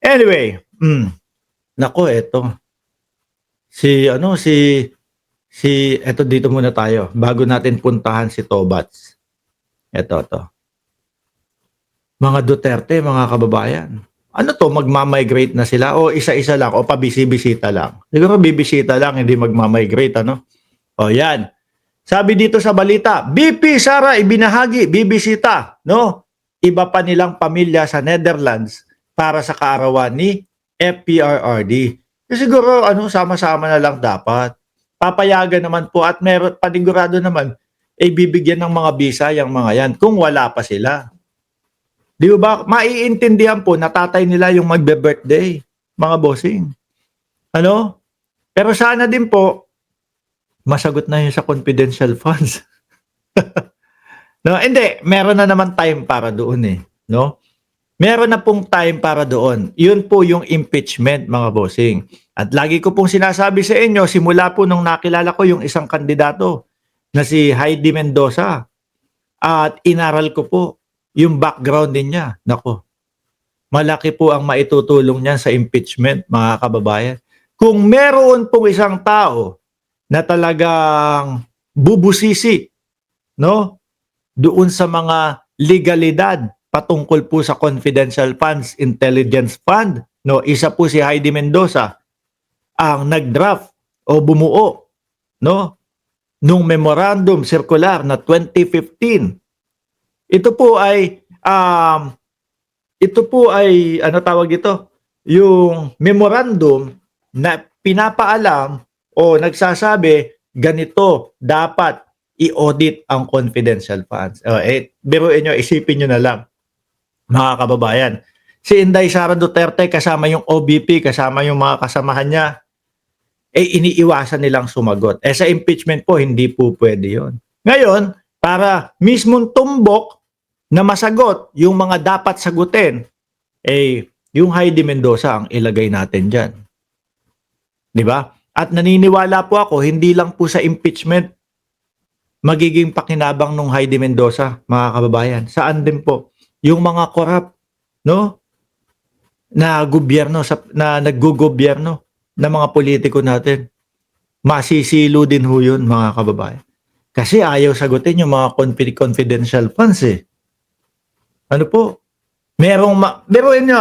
Anyway, nako eto. Eto dito muna tayo bago natin puntahan si Tobats. Eto 'to. Mga Duterte, mga kababayan. Ano 'to, magma-migrate na sila o isa-isa lang o pabisi-bisita lang? Siguro bibisita lang, hindi magma-migrate ano? O yan. Sabi dito sa balita, BP Sara ibinahagi, bibisita, no? Iba pa nilang pamilya sa Netherlands para sa kaarawan ni FPRRD. Siguro sama-sama na lang dapat. Papayagan naman po at meron panigurado naman bibigyan ng mga visa yung mga yan kung wala pa sila. Di ba? Maiintindihan po na tatay nila yung magbe-birthday, mga bossing. Ano? Pero sana din po masagot na yun sa confidential funds. No, hindi, meron na naman time para doon no? Meron na pong time para doon. Yun po yung impeachment, mga bossing. At lagi ko pong sinasabi sa inyo, simula po nung nakilala ko yung isang kandidato na si Heidi Mendoza. At inaral ko po yung background din niya. Nako, malaki po ang maitutulong niyan sa impeachment, mga kababayan. Kung meron pong isang tao na talagang bubusisi, no, doon sa mga legalidad patungkol po sa confidential funds, intelligence fund, no, isa po si Heidi Mendoza ang nag-draft o bumuo, no, nung memorandum circular na 2015. Ito po ay ano tawag ito? Yung memorandum na pinapaalam o nagsasabi ganito dapat i-audit ang confidential funds. Biruin nyo, isipin nyo na lang, mga kababayan. Si Inday Sara Duterte kasama yung OBP, kasama yung mga kasamahan niya, iniiwasan nilang sumagot. Sa impeachment po, hindi po pwede yun. Ngayon, para mismong tumbok na masagot yung mga dapat sagutin, yung Heidi Mendoza ang ilagay natin dyan. Di ba? At naniniwala po ako, hindi lang po sa impeachment magiging pakinabang nung Heidi Mendoza, mga kababayan. Saan din po? Yung mga corrupt, no? Na gobyerno, na naggugobyerno ng mga politiko natin. Masisilo din ho yun, mga kababayan. Kasi ayaw sagutin yung mga confidential funds Ano po? Meron nyo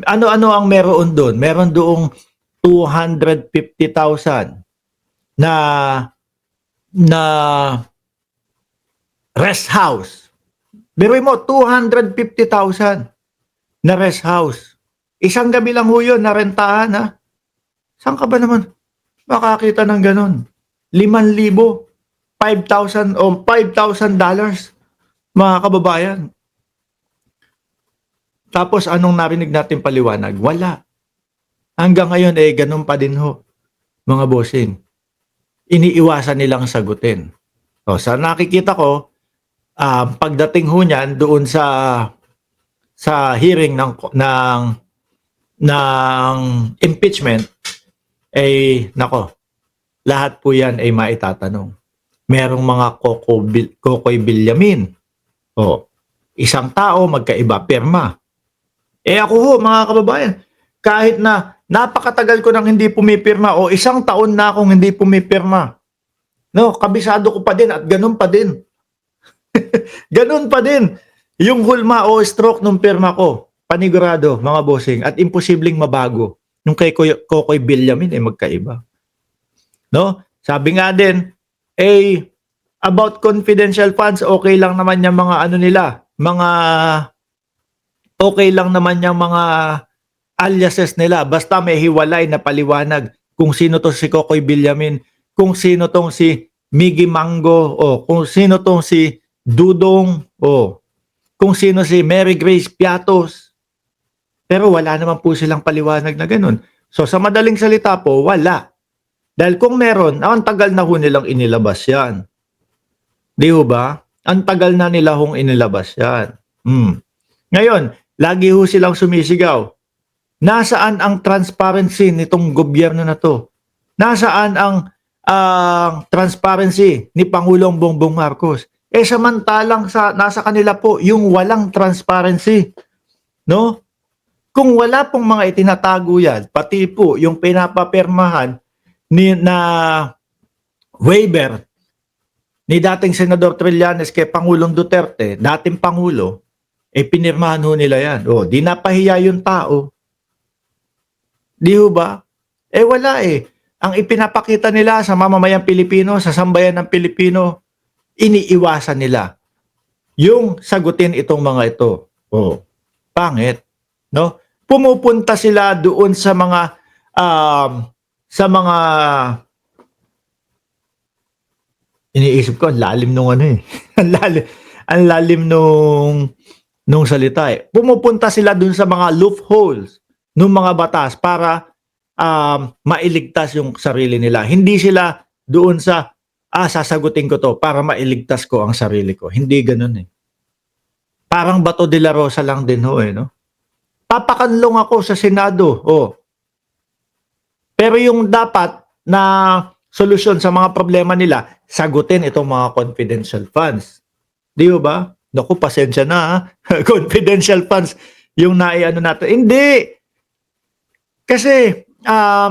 ano-ano ang meron doon? Meron doong 250,000 na rest house. Biruin mo, 250,000 na rest house. Isang gabi lang ho yun, narentahan Saan ka ba naman makakita ng ganun? 5,000, 5,000 o $5,000, mga kababayan. Tapos anong narinig natin paliwanag? Wala. Hanggang ngayon ganun pa din ho, mga bossing. Iniiwasan nilang sagutin. Sa nakikita ko, pagdating ho niyan doon sa hearing ng impeachment, nako, lahat po yan ay maitatanong. Merong mga Kokoy Bilyamin. Isang tao, magkaiba pirma. Ako ho, mga kababayan, kahit na napakatagal ko nang hindi pumipirma o isang taon na akong hindi pumipirma, no, kabisado ko pa din at ganun pa din. Ganun pa din yung hulma o stroke ng pirma ko. Panigurado, mga bossing, at imposibleng mabago. Yung kay Kokoy Bilyamin magkaiba. No? Sabi nga din, about confidential funds, okay lang naman yung mga okay lang naman yung mga aliases nila. Basta may hiwalay na paliwanag kung sino to si Kokoy Bilyamin, kung sino tong si Miggy Mango, kung sino tong si Dudong, kung sino si Mary Grace Piatos. Pero wala naman po silang paliwanag na ganun. So sa madaling salita po, wala. Dahil kung meron, ang tagal na ho nilang inilabas yan. Di ho ba? Ang tagal na nila hong inilabas yan. Ngayon, lagi ho silang sumisigaw. Nasaan ang transparency nitong gobyerno na to? Nasaan ang transparency ni Pangulong Bongbong Marcos? Samantalang nasa kanila po yung walang transparency. No? Kung wala pong mga itinatago yan, pati po yung pinapapirmahan na waiver ni dating Senador Trillanes kay Pangulong Duterte, dating Pangulo, pinirmahan ho nila yan. O, di napahiya yung tao. Di ho ba? Wala eh. Ang ipinapakita nila sa mamamayang Pilipino, sa sambayan ng Pilipino, iniiwasan nila yung sagutin itong mga ito. O, pangit. No? Pumupunta sila doon sa mga iniisip ko, ang lalim nung ano eh. ang lalim nung salita eh. Pumupunta sila doon sa mga loopholes ng mga batas para mailigtas yung sarili nila. Hindi sila doon sa sasagutin ko to para mailigtas ko ang sarili ko. Hindi ganun eh. Parang Bato de la Rosa lang din ho eh, no? Papakanlong ako sa Senado. Oh. Pero yung dapat na solusyon sa mga problema nila, sagutin itong mga confidential funds. Di ba? Naku, pasensya na ha. Confidential funds yung naiano natin. Hindi. Kasi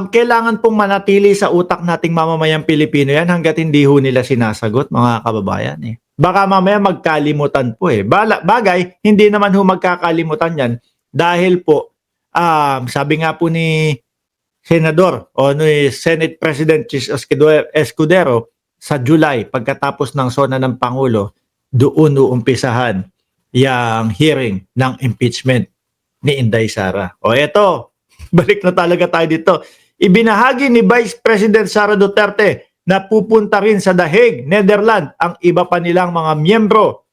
kailangan pong manatili sa utak nating mamamayang Pilipino yan hanggat hindi ho nila sinasagot, mga kababayan eh. Baka mamaya magkalimutan po eh. Bagay, hindi naman ho magkakalimutan yan dahil po, sabi nga po ni Senador o ni Senate President Chis Escudero sa July, pagkatapos ng sona ng Pangulo, doon uumpisahan yung hearing ng impeachment ni Inday Sara. O eto, balik na talaga tayo dito. Ibinahagi ni Vice President Sara Duterte na pupunta rin sa The Hague, Netherlands, ang iba pa nilang mga miyembro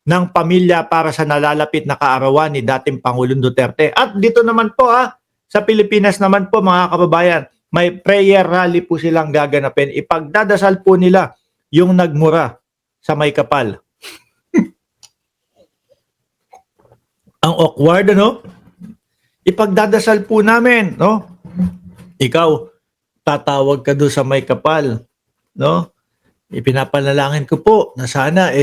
ng pamilya para sa nalalapit na kaarawan ni dating Pangulong Duterte. At dito naman po sa Pilipinas naman po mga kababayan, may prayer rally po silang gaganapin. Ipagdadasal po nila yung nagmura sa may kapal. Ang awkward, ano? Ipagdadasal po namin, no? Ikaw, tatawag ka doon sa may kapal, no? Ipinapanalangin ko po na sana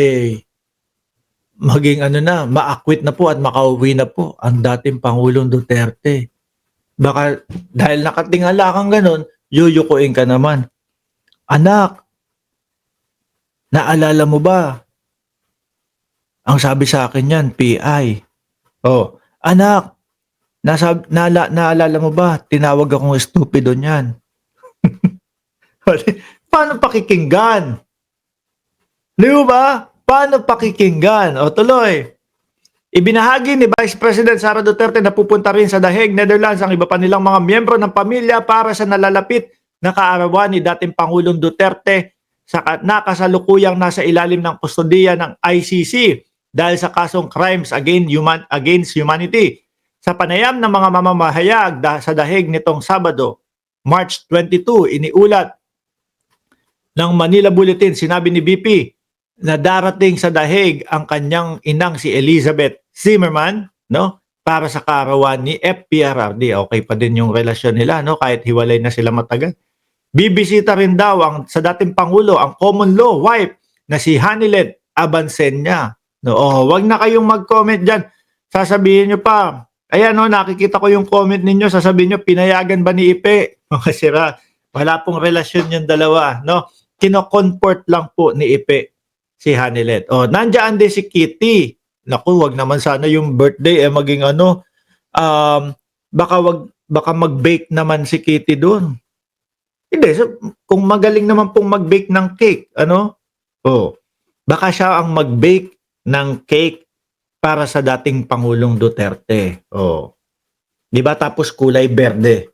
maging maakwit na po at makauwi na po ang dating Pangulong Duterte. Baka dahil nakatingala kang ganun, yuyukuin ka naman. Anak, naalala mo ba? Ang sabi sa akin yan, PI. Oh, anak, naalala mo ba? Tinawag akong estupido niyan. Paano pakikinggan? Di ba? Paano pakikinggan? O tuloy. Ibinahagi ni Vice President Sara Duterte na pupunta rin sa The Hague, Netherlands ang iba pa nilang mga miyembro ng pamilya para sa nalalapit na kaarawan ni dating Pangulong Duterte sa nakasalukuyang nasa ilalim ng kustodiya ng ICC dahil sa kasong crimes against humanity. Sa panayam ng mga mamamahayag sa The Hague nitong Sabado, March 22, iniulat ng Manila Bulletin, sinabi ni BP na darating sa The Hague ang kanyang inang si Elizabeth Zimmerman, no, para sa kaarawan ni FPRRD. Okay pa din yung relasyon nila, no, kahit hiwalay na sila matagal. Bibisita rin daw sa dating Pangulo ang common law wife na si Hanilet Abansenya. No, wag na kayong mag-comment diyan. Sasabihin niyo pa, ayan no, nakikita ko yung comment ninyo, sasabihin niyo pinayagan ba ni Ipe? Mga sira, wala pong relasyon yung dalawa, no? Kino-comfort lang po ni Ipe si Hanilet. Nandiyan din si Kitty. Naku, wag naman sana yung birthday maging baka mag-bake naman si Kitty doon. Hindi, kung magaling naman pong mag-bake ng cake, baka siya ang mag-bake ng cake para sa dating Pangulong Duterte. Di ba? Tapos kulay berde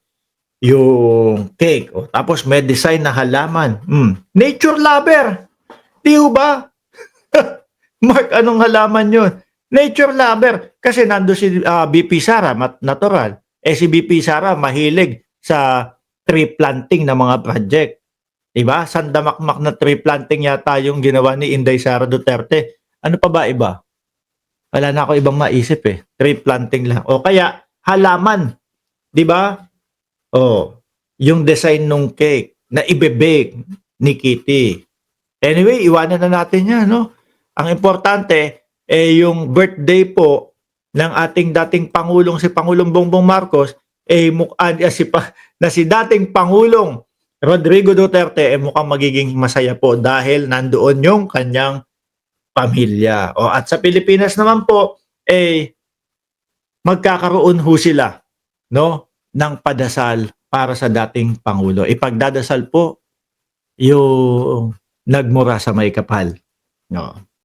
yung cake. Tapos may design na halaman. Nature lover. Di ba? Mark, anong halaman yun? Nature lover. Kasi nando si BP Sara, natural. Si BP Sara mahilig sa tree planting na mga project. Diba? Sandamakmak na tree planting yata yung ginawa ni Inday Sara Duterte. Ano pa ba iba? Wala na ako ibang maisip eh. Tree planting lang. O kaya halaman. Diba? Yung design nung cake na ibe-bake ni Kitty. Anyway, iwanan na natin yan, no? Ang importante, yung birthday po ng ating dating Pangulong si Pangulong Bongbong Marcos, eh na si dating Pangulong Rodrigo Duterte mukhang magiging masaya po dahil nandoon yung kanyang pamilya. At sa Pilipinas naman po, magkakaroon ho sila, no, ng padasal para sa dating Pangulo. Ipagdadasal po yung nagmura sa may kapal. No.